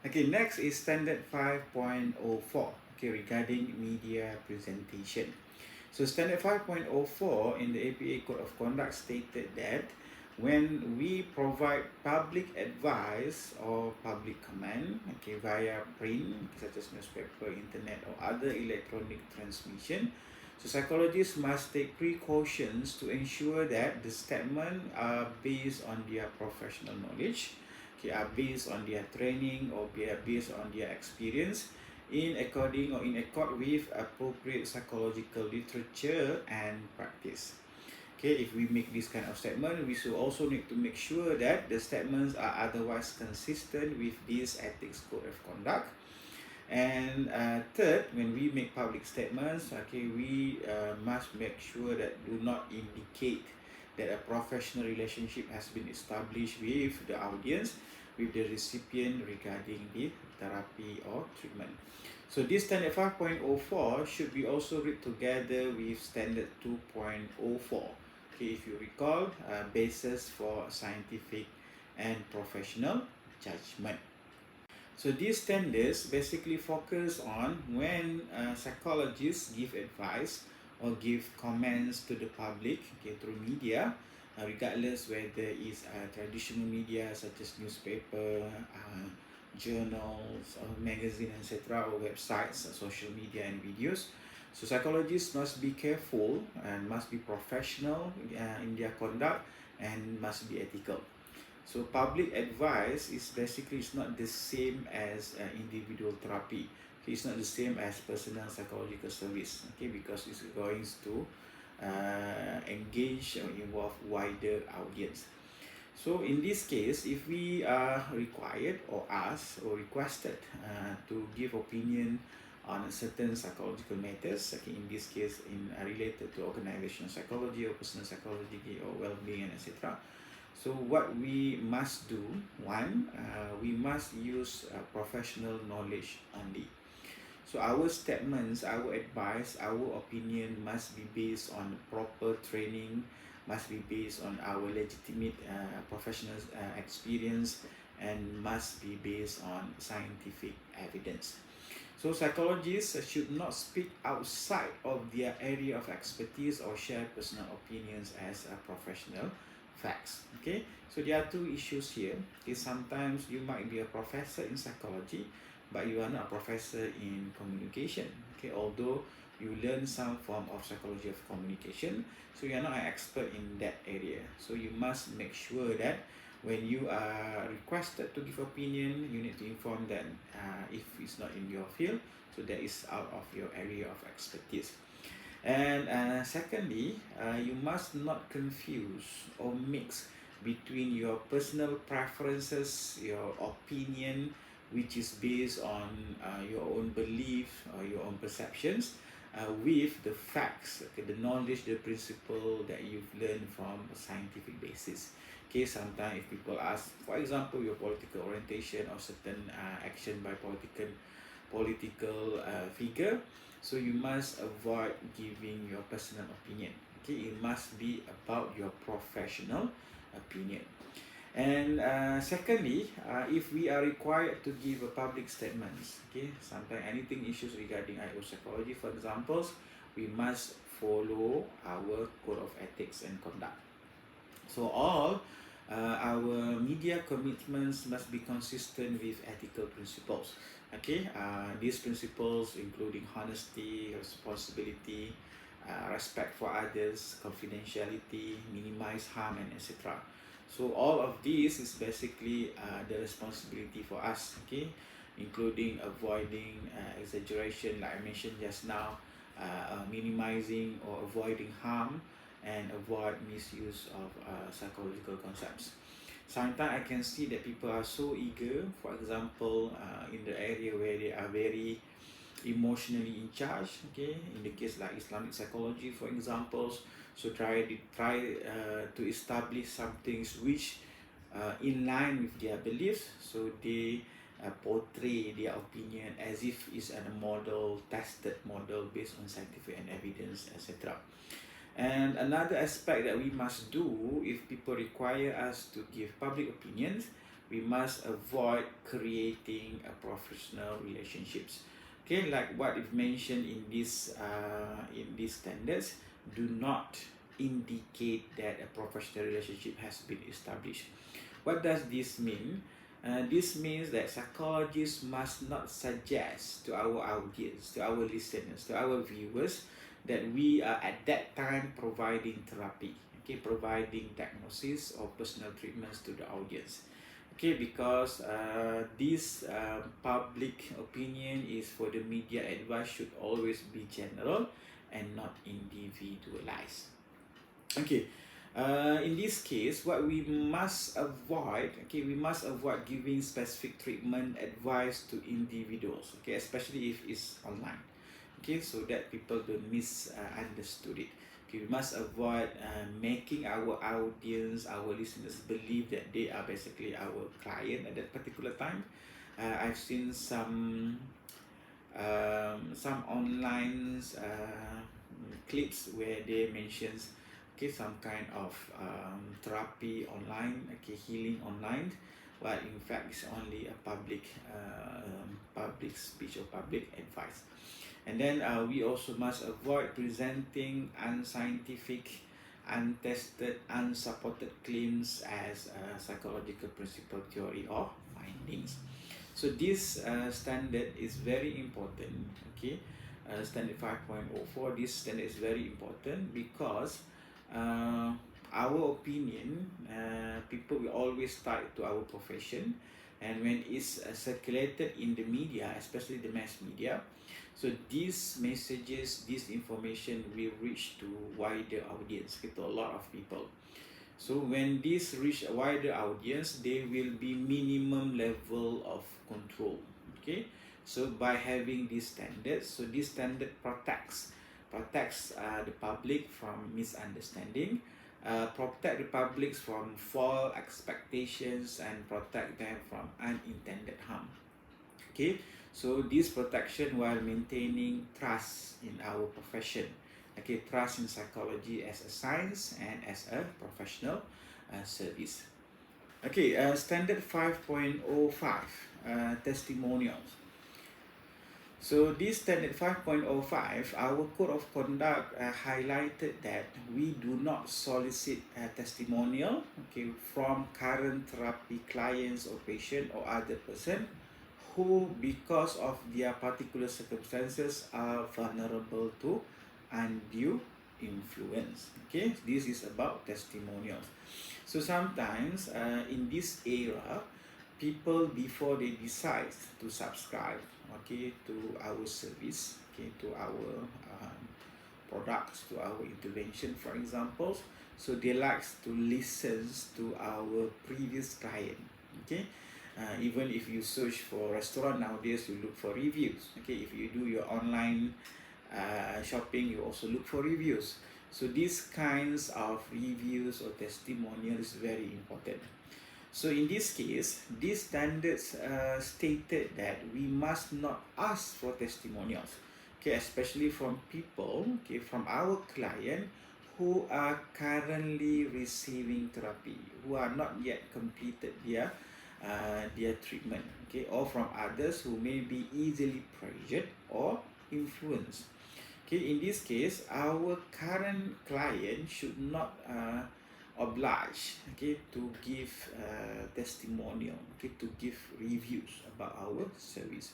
Okay, next is standard 5.04, okay, regarding media presentation. So standard 5.04 in the APA Code of Conduct stated that when we provide public advice or public comment, okay, via print such as newspaper, internet or other electronic transmission, so psychologists must take precautions to ensure that the statement are based on their professional knowledge, okay, are based on their training or based on their experience in accord with appropriate psychological literature and practice. Okay, if we make this kind of statement, we should also need to make sure that the statements are otherwise consistent with this ethics code of conduct. And third, when we make public statements, okay, we must make sure that do not indicate that a professional relationship has been established with the audience, with the recipient regarding the therapy or treatment. So this standard 5.04 should be also read together with standard 2.04. Okay, if you recall, basis for scientific and professional judgment. So these standards basically focus on when psychologists give advice or give comments to the public, okay, through media, regardless whether it's traditional media such as newspaper, journals, or magazine, etc., or websites, social media and videos. So psychologists must be careful and must be professional in their conduct and must be ethical. So public advice is basically it's not the same as individual therapy. Okay, it's not the same as personal psychological service. Okay, because it's going to engage or involve wider audience. So in this case, if we are required or asked or requested to give opinion on certain psychological matters, okay, in this case related to organizational psychology or personal psychology or well-being and etc. So what we must do, one, we must use professional knowledge only. So our statements, our advice, our opinion must be based on proper training, must be based on our legitimate professional experience, and must be based on scientific evidence. So psychologists should not speak outside of their area of expertise or share personal opinions as a professional facts. Okay, so there are two issues here. Okay, sometimes you might be a professor in psychology, but you are not a professor in communication. Okay, although you learn some form of psychology of communication, so you are not an expert in that area. So you must make sure that when you are requested to give opinion, you need to inform them if it's not in your field, so that is out of your area of expertise. And secondly, you must not confuse or mix between your personal preferences, your opinion, which is based on your own belief or your own perceptions, with the facts, okay, the knowledge, the principle that you've learned from a scientific basis. Okay, sometimes if people ask, for example, your political orientation or certain action by political figure, so you must avoid giving your personal opinion. Okay, it must be about your professional opinion. And secondly, if we are required to give a public statements, okay, sometimes anything issues regarding IO psychology, for examples, we must follow our code of ethics and conduct. So all our media commitments must be consistent with ethical principles. Okay, these principles including honesty, responsibility, respect for others, confidentiality, minimize harm, and etc. So all of this is basically the responsibility for us. Okay, including avoiding exaggeration, like I mentioned just now, minimizing or avoiding harm, and avoid misuse of psychological concepts. Sometimes I can see that people are so eager, for example, in the area where they are very emotionally in charge, okay, in the case like Islamic psychology, for examples, so try to establish some things which in line with their beliefs, so they portray their opinion as if it's a model, tested model based on scientific and evidence, etc. And another aspect that we must do if people require us to give public opinions, we must avoid creating a professional relationships. Okay, like what is mentioned in these standards, do not indicate that a professional relationship has been established. What does this mean? This means that psychologists must not suggest to our audience, to our listeners, to our viewers, that we are at that time providing therapy, okay, providing diagnosis or personal treatments to the audience. Okay, because this public opinion is for the media advice should always be general and not individualized. Okay, in this case, what we must avoid, okay, we must avoid giving specific treatment advice to individuals, okay, especially if it's online, okay, so that people don't misunderstood it. Okay, we must avoid making our audience, our listeners believe that they are basically our client at that particular time. I've seen some online clips where they mentions, okay, some kind of therapy online, okay, healing online, but in fact it's only a public speech or public advice. And then we also must avoid presenting unscientific, untested, unsupported claims as psychological principle, theory, or findings. So this standard is very important. Okay, standard 5.04. This standard is very important because uh, our opinion, people will always tie it to our profession, and when it's circulated in the media, especially the mass media, so these messages, this information will reach to wider audience, okay, to a lot of people. So when this reach a wider audience, there will be minimum level of control. Okay, so by having these standards, so this standard protects the public from misunderstanding, protect the public from false expectations, and protect them from unintended harm. Okay, so this protection while maintaining trust in our profession, okay, trust in psychology as a science and as a professional service. Okay, standard 5.05, testimonials. So this standard 5.05, our code of conduct highlighted that we do not solicit a testimonial, okay, from current therapy clients or patient or other person who, because of their particular circumstances, are vulnerable to undue influence. Okay, this is about testimonials. So sometimes in this era, people, before they decide to subscribe, okay, to our service, okay, to our products, to our intervention, for example, so they like to listen to our previous client. Okay, even if you search for restaurant nowadays, you look for reviews. Okay, if you do your online shopping, you also look for reviews. So these kinds of reviews or testimonials is very important. So in this case, these standards stated that we must not ask for testimonials, okay, especially from people, okay, from our client who are currently receiving therapy, who are not yet completed their treatment, okay, or from others who may be easily pressured or influenced. Okay, in this case, our current client should not obliged, okay, to give testimonial, okay, to give reviews about our service.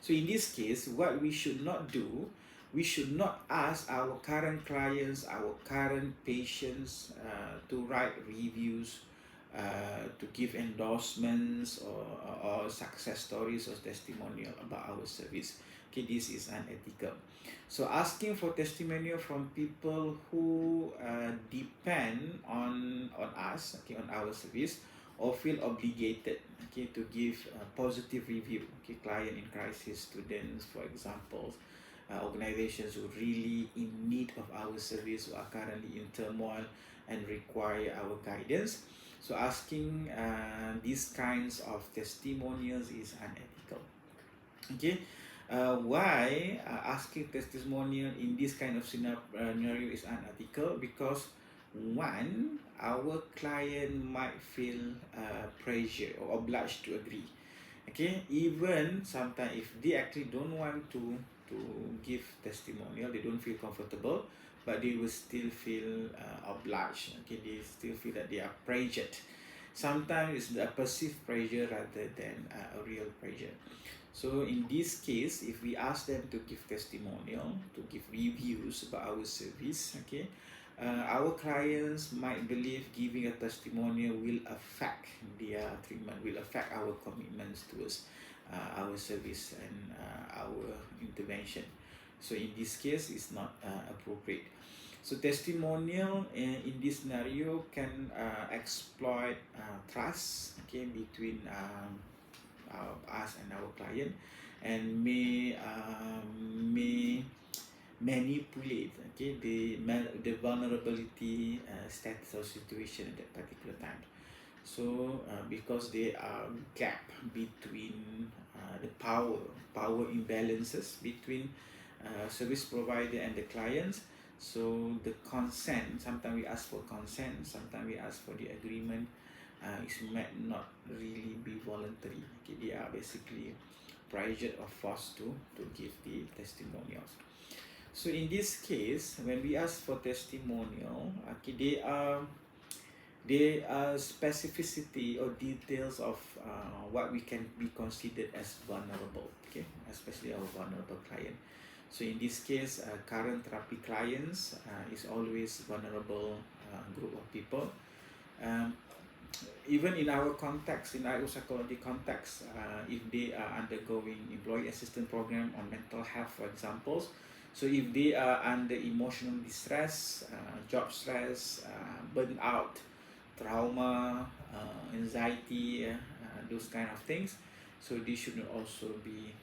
So in this case, what we should not do, we should not ask our current clients, our current patients to write reviews, to give endorsements or success stories or testimonial about our service. Okay, this is unethical. So asking for testimonial from people who depend on us, okay, on our service, or feel obligated, okay, to give a positive review, okay, client in crisis, students, for example, organizations who really in need of our service, who are currently in turmoil and require our guidance. So asking these kinds of testimonials is unethical. Okay, why asking testimonial in this kind of scenario is unethical? Because one, our client might feel pressure or obliged to agree. Okay, even sometimes if they actually don't want to give testimonial, they don't feel comfortable, but they will still feel obliged. Okay, they still feel that they are pressured. Sometimes it's a perceived pressure rather than a real pressure. So in this case, if we ask them to give testimonial, to give reviews about our service, okay, our clients might believe giving a testimonial will affect their treatment, will affect our commitments towards our service and our intervention. So in this case, it's not appropriate. So testimonial in this scenario can exploit trust, okay, between us and our client, and may manipulate, okay, the vulnerability status or situation at that particular time. So because there are gap between the power imbalances between service provider and the clients, so the consent, sometimes we ask for consent, sometimes we ask for the agreement, it might not really be voluntary. Okay, they are basically pressured or forced to give the testimonials. So in this case, when we ask for testimonial, okay, they are specificity or details of what we can be considered as vulnerable, okay, especially our vulnerable client. So in this case, current therapy clients is always vulnerable group of people. Um, Even in our context, in our psychology context, if they are undergoing employee assistance program on mental health, for examples, so if they are under emotional distress, job stress, burnout, trauma, anxiety, those kind of things, so they should also be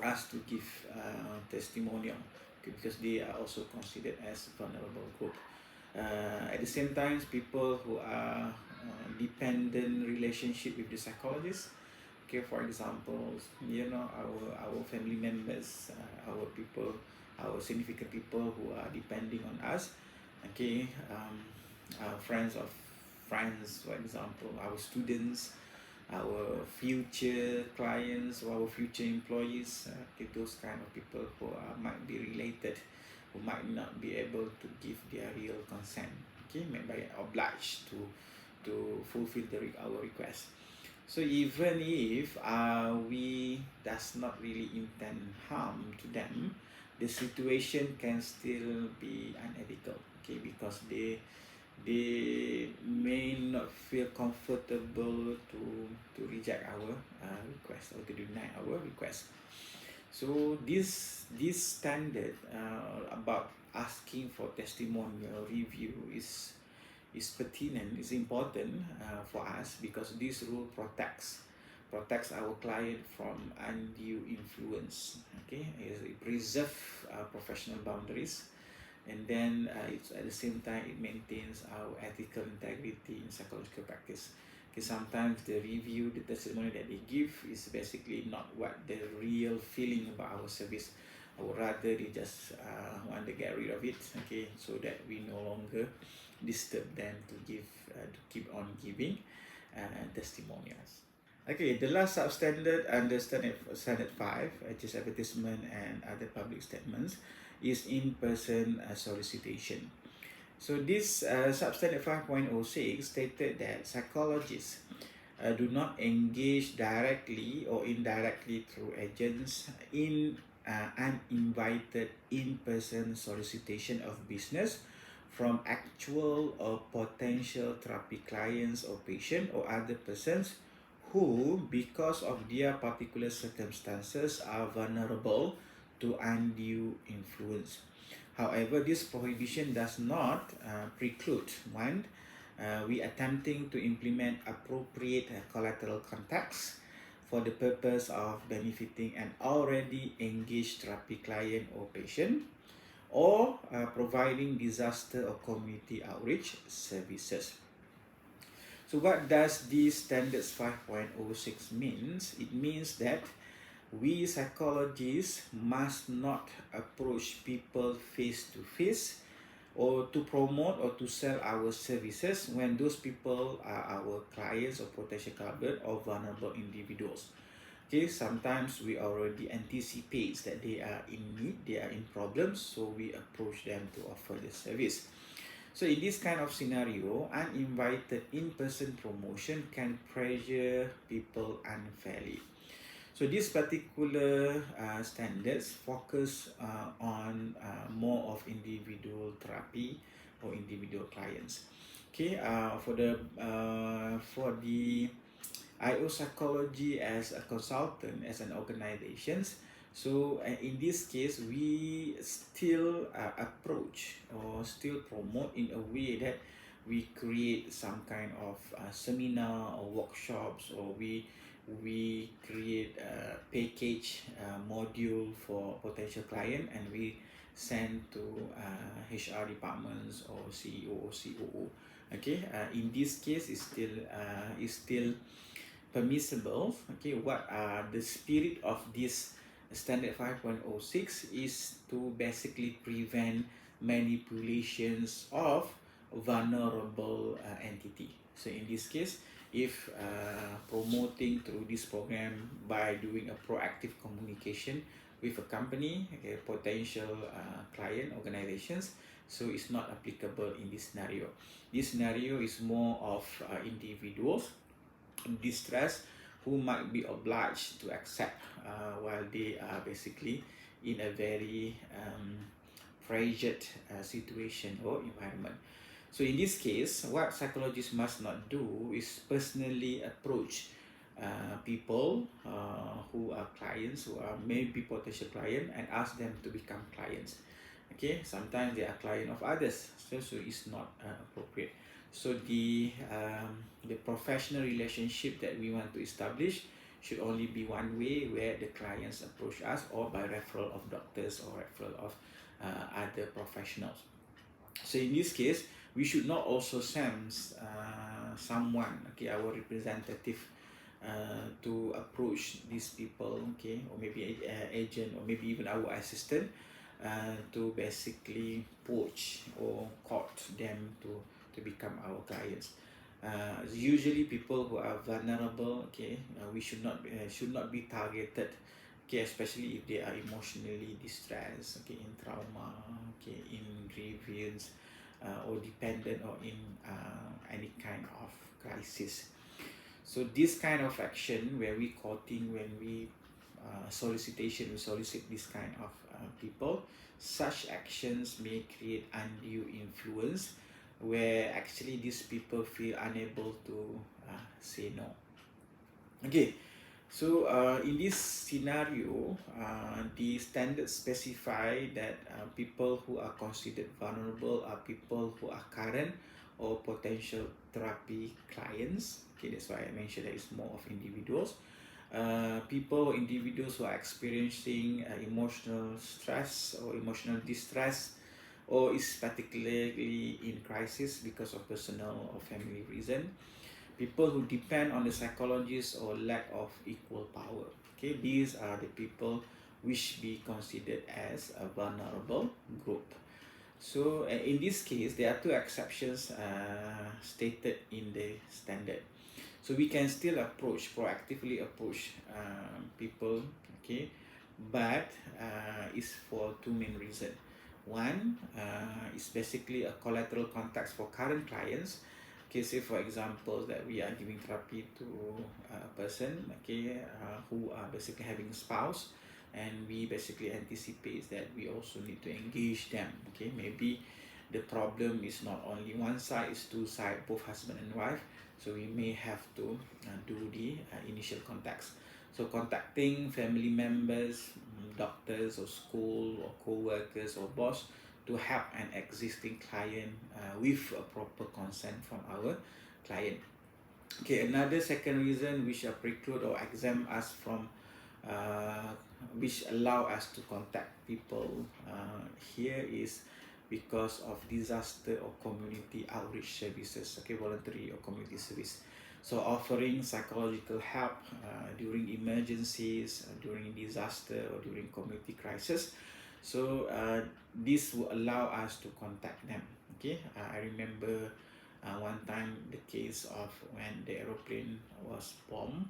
asked to give testimonial, okay, because they are also considered as vulnerable group. At the same time, people who are dependent relationship with the psychologist, okay, for example, our family members, our people, our significant people who are depending on us, okay, friends of friends, for example, our students, our future clients or our future employees, okay, those kind of people who might be related, who might not be able to give their real consent, okay, may be obliged to fulfill our request. So even if we does not really intend harm to them, the situation can still be unethical, okay, because they may not feel comfortable to reject our request or to deny our request. So this standard about asking for testimonial review is pertinent, is important for us, because this rule protects our client from undue influence. Okay, it preserves professional boundaries, and then it's at the same time it maintains our ethical integrity in psychological practice. Okay, sometimes the review, the testimony that they give is basically not what the real feeling about our service, or rather they just want to get rid of it, okay, so that we no longer disturb them to keep on giving testimonials. Okay, the last substandard under standard 5, which is advertisement and other public statements, is in-person solicitation. So this substandard 5.06 stated that psychologists do not engage directly or indirectly through agents in uninvited in-person solicitation of business from actual or potential therapy clients or patient or other persons who, because of their particular circumstances, are vulnerable to undue influence. However, this prohibition does not preclude one, we attempting to implement appropriate collateral contacts for the purpose of benefiting an already engaged therapy client or patient, or providing disaster or community outreach services. So what does this standards 5.06 means? It means that we psychologists must not approach people face to face or to promote or to sell our services when those people are our clients or potential clients or vulnerable individuals. Okay, sometimes we already anticipate that they are in need, they are in problems, so we approach them to offer the service. So in this kind of scenario, uninvited in-person promotion can pressure people unfairly. So these particular standards focus on more of individual therapy or individual clients. Okay, for the IO Psychology as a consultant, as an organization. So in this case, we still approach or still promote in a way that we create some kind of seminar or workshops, or we create a package module for potential client, and we send to HR departments or CEO or COO. Okay, in this case, is still permissible. Okay, what the spirit of this standard 5.06 is to basically prevent manipulations of vulnerable entity. So in this case, if promoting through this program by doing a proactive communication with a company, okay, potential client organizations, so it's not applicable in this scenario. This scenario is more of individuals distress who might be obliged to accept while they are basically in a very pressured situation or environment. So in this case, what psychologists must not do is personally approach people who are clients, who are maybe potential client, and ask them to become clients. Okay, sometimes they are client of others, so it's not appropriate. So the professional relationship that we want to establish should only be one way, where the clients approach us, or by referral of doctors or referral of other professionals. So in this case, we should not also send someone, okay, our representative, to approach these people, okay, or maybe agent, or maybe even our assistant, to basically poach or court them to become our clients. Usually people who are vulnerable, okay, we should not be targeted, okay, especially if they are emotionally distressed, okay, in trauma, okay, in grievance, or dependent, or in any kind of crisis. So this kind of action, where we courting, when we solicitation, we solicit this kind of people, such actions may create undue influence, where actually these people feel unable to say no. Okay, so in this scenario, the standards specify that people who are considered vulnerable are people who are current or potential therapy clients. Okay, that's why I mentioned that it's more of individuals. Individuals who are experiencing emotional stress or emotional distress, or is particularly in crisis because of personal or family reason. People who depend on the psychologist or lack of equal power. Okay, these are the people which be considered as a vulnerable group. So in this case, there are two exceptions stated in the standard. So we can still proactively approach people, okay, but it's for two main reasons. One is basically a collateral context for current clients. Okay, say for example that we are giving therapy to a person, okay, who are basically having a spouse, and we basically anticipate that we also need to engage them. Okay, maybe the problem is not only one side, it's two sides, both husband and wife. So we may have to do the initial contacts. So contacting family members, doctors or school or co-workers or boss, to help an existing client with a proper consent from our client. Okay, another second reason which preclude or exempt us from which allow us to contact people here is because of disaster or community outreach services, okay, voluntary or community service. So offering psychological help during emergencies, during disaster, or during community crisis. So this will allow us to contact them. Okay, I remember one time the case of when the aeroplane was bombed.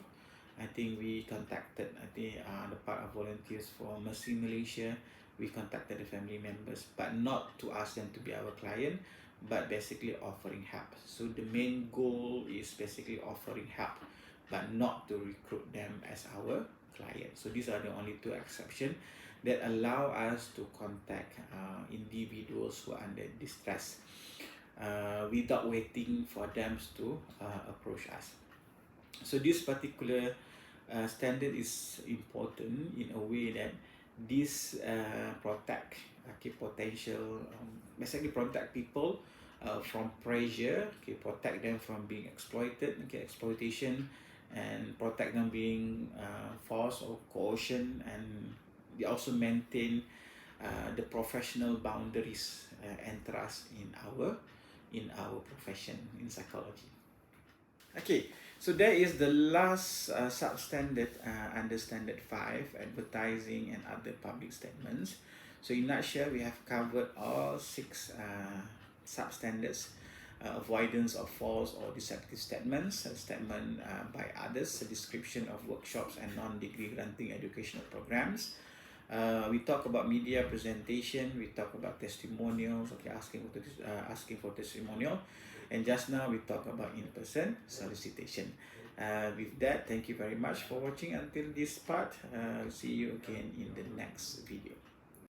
I think we contacted, I think the part of volunteers for Mercy Malaysia, we contacted the family members, but not to ask them to be our client, but basically offering help. So the main goal is basically offering help, but not to recruit them as our client. So these are the only two exceptions that allow us to contact individuals who are under distress without waiting for them to approach us. So this particular standard is important in a way that this protect potential basically protect people from pressure, protect them from being exploited, exploitation, and protect them being forced or coercion, and they also maintain the professional boundaries and trust in our profession in psychology. Okay, so that is the last substandard under standard 5, advertising and other public statements. So in a nutshell, we have covered all 6 substandards: avoidance of false or deceptive statements, a statement by others, a description of workshops and non-degree granting educational programs. We talk about media presentation, we talk about testimonials, okay, asking for testimonial, and just now we talk about in-person solicitation. With that, thank you very much for watching until this part. See you again in the next video.